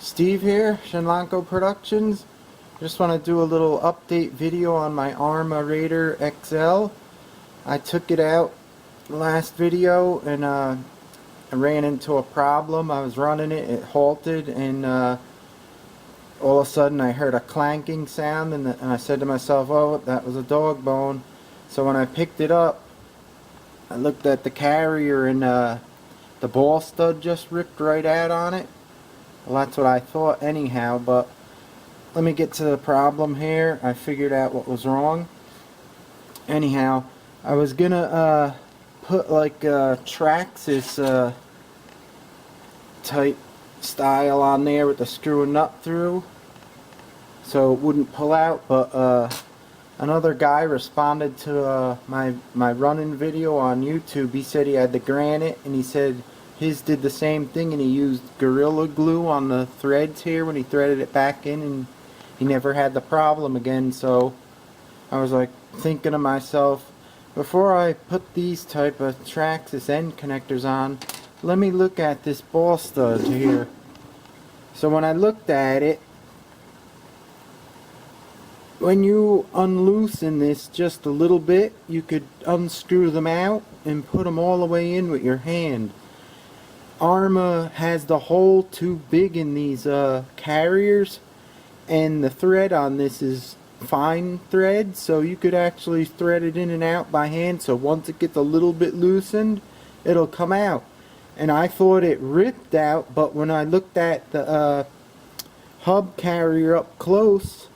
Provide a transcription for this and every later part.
Steve here, Shenlanko Productions. Just want to do a little update video on my ARRMA Raider XL. I took it out last video and I ran into a problem. I was running it, it halted, and all of a sudden I heard a clanking sound, and I said to myself, oh, that was a dog bone. So when I picked it up, I looked at the carrier, and the ball stud just ripped right out on it. Well, that's what I thought anyhow, but let me get to the problem here. I figured out what was wrong. Anyhow, I was gonna put like Traxxas type style on there with the screw and nut through so it wouldn't pull out, but another guy responded to my running video on YouTube. He said he had the granite, and he said his did the same thing, and he used Gorilla Glue on the threads here when he threaded it back in, and he never had the problem again. So I was like thinking to myself, before I put these type of Traxxas end connectors on, let me look at this ball stud here. So when I looked at it, when you unloosen this just a little bit, you could unscrew them out and put them all the way in with your hand. ARRMA has the hole too big in these carriers, and the thread on this is fine thread, so you could actually thread it in and out by hand, so once it gets a little bit loosened, it'll come out. And I thought it ripped out, but when I looked at the hub carrier up close,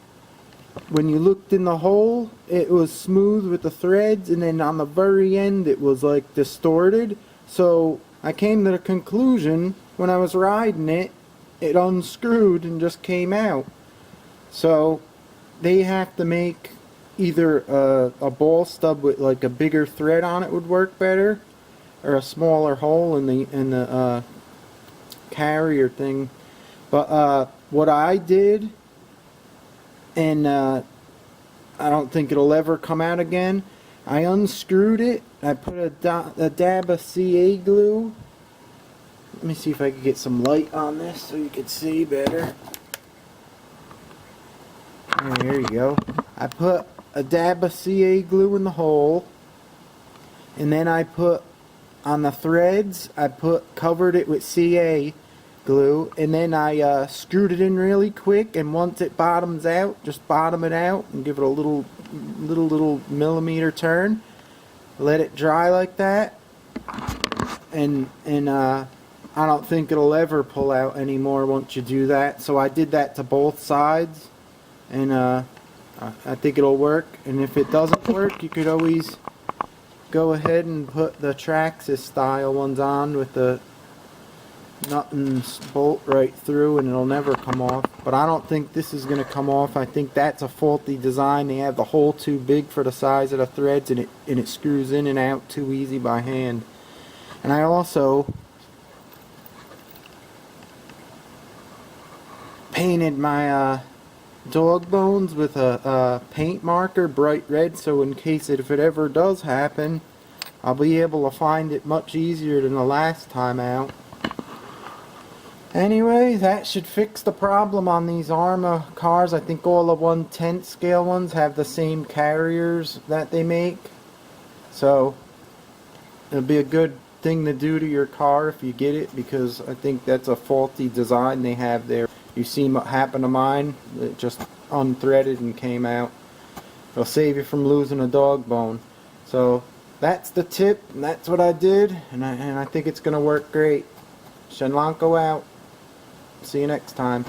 when you looked in the hole, it was smooth with the threads, and then on the very end it was like distorted. So I came to the conclusion, when I was riding it, it unscrewed and just came out. So they have to make either a ball stub with like a bigger thread on it would work better, or a smaller hole in the carrier thing. But what I did, and I don't think it'll ever come out again, I unscrewed it. I put a dab of CA glue. Let me see if I can get some light on this so you can see better. There you go. I put a dab of CA glue in the hole, and then I put on the threads, I covered it with CA glue, and then I screwed it in really quick, and once it bottoms out, just bottom it out and give it a little millimeter turn. Let it dry like that, and I don't think it'll ever pull out anymore once you do that. So I did that to both sides, and I think it'll work. And if it doesn't work, you could always go ahead and put the Traxxas style ones on with the nut and bolt right through, and it'll never come off. But I don't think this is going to come off. I think that's a faulty design. They have the hole too big for the size of the threads, and it screws in and out too easy by hand. And I also painted my dog bones with a paint marker, bright red, so in case if it ever does happen, I'll be able to find it much easier than the last time out. Anyway, that should fix the problem on these ARRMA cars. I think all the 1/10 scale ones have the same carriers that they make, so it'll be a good thing to do to your car if you get it, because I think that's a faulty design they have there. You seen what happened to mine? It just unthreaded and came out. It'll save you from losing a dog bone. So that's the tip, and that's what I did, and I think it's going to work great. Shenlanko out. See you next time.